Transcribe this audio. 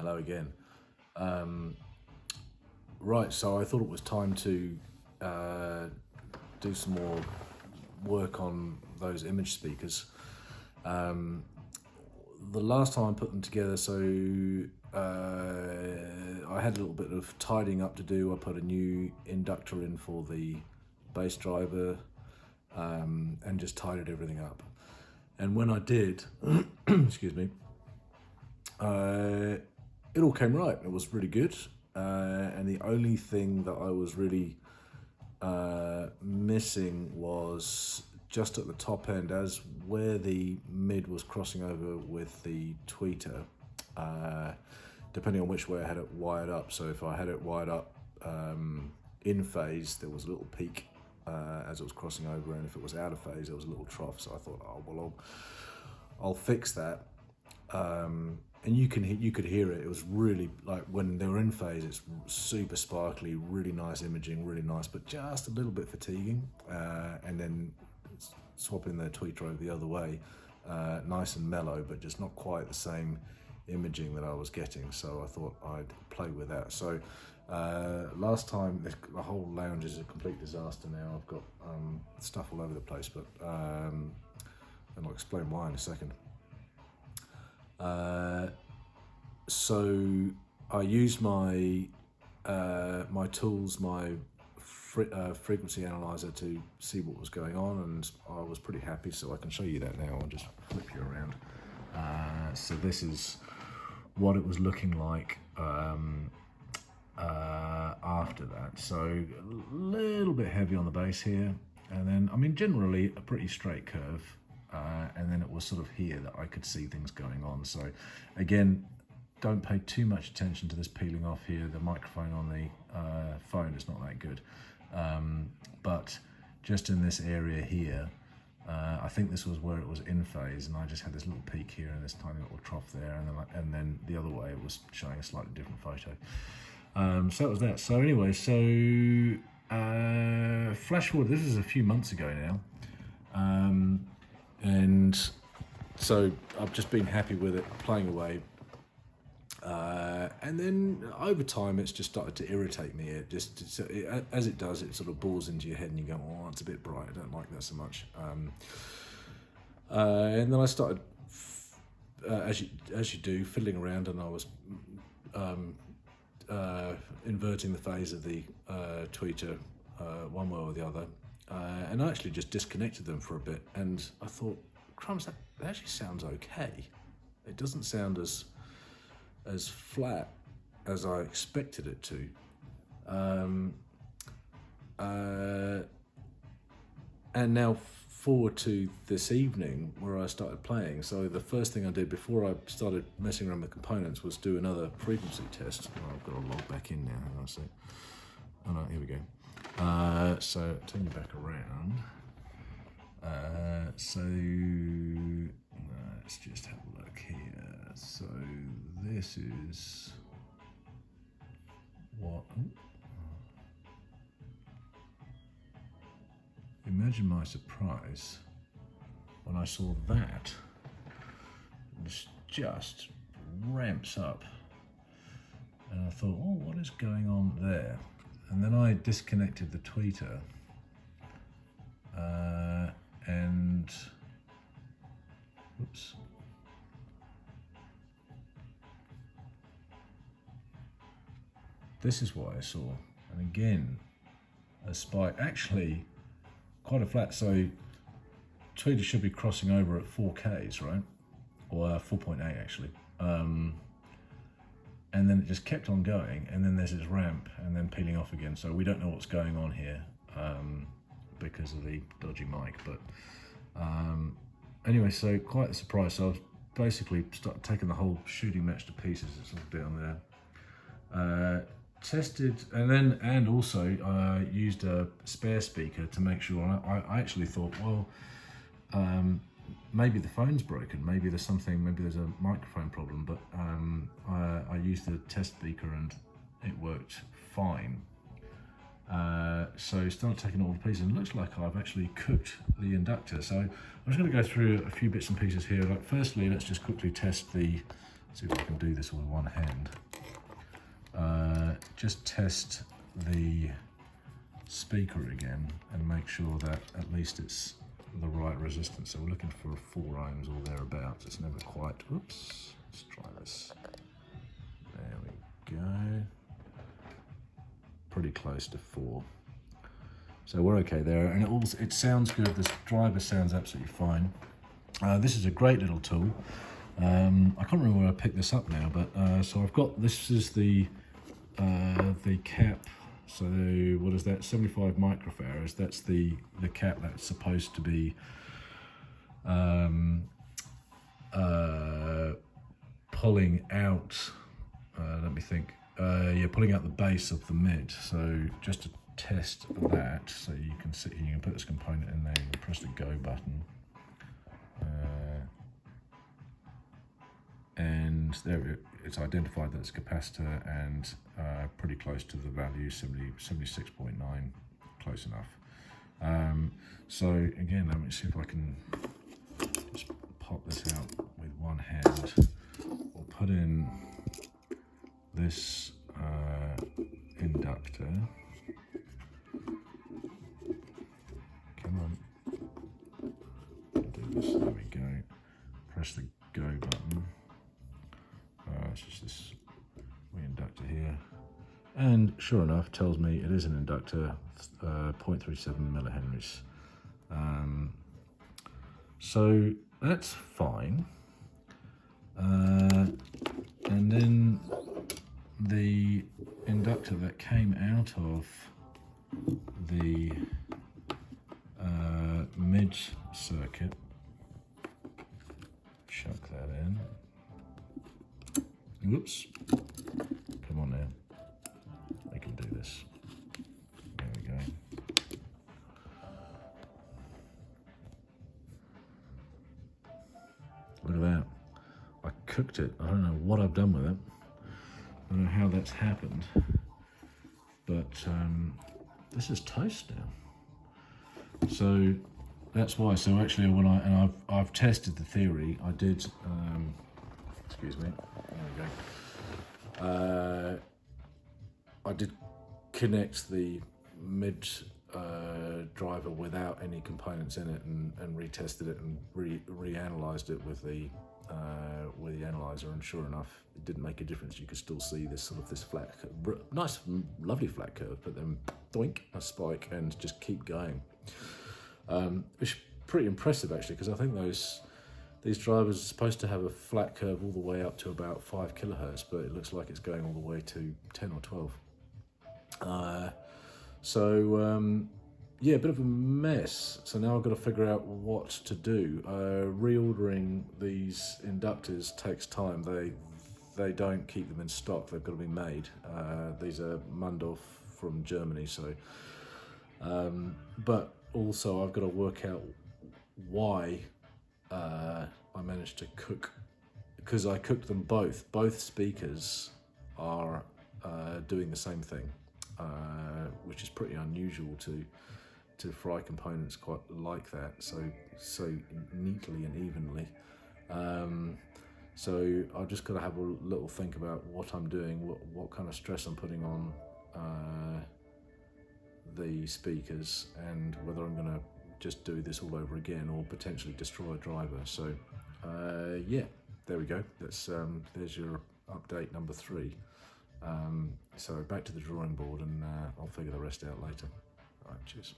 Hello again. Right, so I thought it was time to do some more work on those image speakers. The last time I put them together, so I had a little bit of tidying up to do. I put a new inductor in for the bass driver and just tidied everything up. And when I did, excuse me, it all came right. It was really good. And the only thing that I was really missing was just at the top end, as where the mid was crossing over with the tweeter, depending on which way I had it wired up. So if I had it wired up in phase, there was a little peak as it was crossing over, and if it was out of phase, there was a little trough. So I thought, oh well, I'll fix that. And you could hear it. It was really, like, when they were in phase, it's super sparkly, really nice imaging, really nice, but just a little bit fatiguing. And then swapping the tweeter over the other way, nice and mellow, but just not quite the same imaging that I was getting. So I thought I'd play with that. So last time, the whole lounge is a complete disaster now. I've got stuff all over the place, but and I'll explain why in a second. So I used my my tools, my frequency analyzer, to see what was going on, and I was pretty happy. So I can show you that now. I'll just flip you around. So this is what it was looking like after that. So a little bit heavy on the bass here, and then, I mean, generally a pretty straight curve. And then it was sort of here that I could see things going on. So again, don't pay too much attention to this peeling off here. The microphone on the phone is not that good. But just in this area here, I think this was where it was in phase, and I just had this little peak here and this tiny little trough there, and then the other way it was showing a slightly different photo. So that was that. So anyway, so flash forward, this is a few months ago now. And so I've just been happy with it, playing away. And then over time, it's just started to irritate me. As it does, it sort of bores into your head and you go, oh, it's a bit bright. I don't like that so much. And then I started, as you do, fiddling around, and I was inverting the phase of the tweeter one way or the other. And I actually just disconnected them for a bit, and I thought, crumbs, that actually sounds okay. It doesn't sound as flat as I expected it to. And now forward to this evening where I started playing. So the first thing I did before I started messing around with components was do another frequency test. Oh, I've got to log back in now. Hang on a sec. Oh no, here we go. So turn you back around. So let's just have a look here. So this is what. Imagine my surprise when I saw that. It just ramps up, and I thought, oh, what is going on there? And then I disconnected the tweeter, and oops. This is what I saw. And again, a spike, actually quite a flat. So tweeter should be crossing over at 4Ks, right? Or 4.8 actually. And then it just kept on going, and then there's this ramp and then peeling off again. So we don't know what's going on here because of the dodgy mic. But anyway, so quite a surprise. So I was basically taking the whole shooting match to pieces. It's all down there. Tested, and also used a spare speaker to make sure. I actually thought, well, maybe the phone's broken, maybe there's a microphone problem, but I used the test speaker and it worked fine. So started taking all the pieces, and it looks like I've actually cooked the inductor. So I'm just going to go through a few bits and pieces here. Like, firstly, let's just quickly test the see if I can do this with one hand. Just test the speaker again and make sure that at least it's the right resistance. So we're looking for 4 ohms or thereabouts. It's never quite, oops, let's try this. There we go. Pretty close to 4. So we're okay there, and it sounds good. This driver sounds absolutely fine. This is a great little tool. I can't remember where I picked this up now, but so I've got, this is the cap. So what is that? 75 microfarads. That's the cap that's supposed to be pulling out. Let me think. Yeah, pulling out the base of the mid. So just to test that, so you can see, you can put this component in there. You can press the go button, and there it's identified that it's capacitor and pretty close to the value, 76.9, close enough. So again, let me see if I can just pop this out with one hand. We'll put in this inductor. Come on. Do this, there we go. Press the go button. It's just this wee inductor here. And sure enough, tells me it is an inductor, 0.37 millihenries. So that's fine. And then the inductor that came out of the mid circuit, chuck that in. Whoops, come on now, I can do this. There we go. Look at that. I cooked it. I don't know what I've done with it. I don't know how that's happened. But this is toast now. So that's why. So actually, when I've tested the theory, I did. Excuse me. There we go. I did connect the mid driver without any components in it, and retested it and reanalyzed it with the analyzer, and sure enough, it didn't make a difference. You could still see this flat, nice, lovely flat curve, but then doink, a spike, and just keep going. It's pretty impressive actually, because I think these drivers are supposed to have a flat curve all the way up to about 5 kilohertz, but it looks like it's going all the way to 10 or 12. Yeah, a bit of a mess. So now I've got to figure out what to do. Reordering these inductors takes time. They don't keep them in stock. They've got to be made. These are Mundorf from Germany. So, but also I've got to work out why I managed to cook, because I cooked them both. Both speakers are doing the same thing, which is pretty unusual to fry components quite like that, so neatly and evenly. So I've just got to have a little think about what I'm doing, what kind of stress I'm putting on the speakers, and whether I'm going to just do this all over again or potentially destroy a driver. So yeah, there we go. That's there's your update number 3. So back to the drawing board, and I'll figure the rest out later. All right, cheers.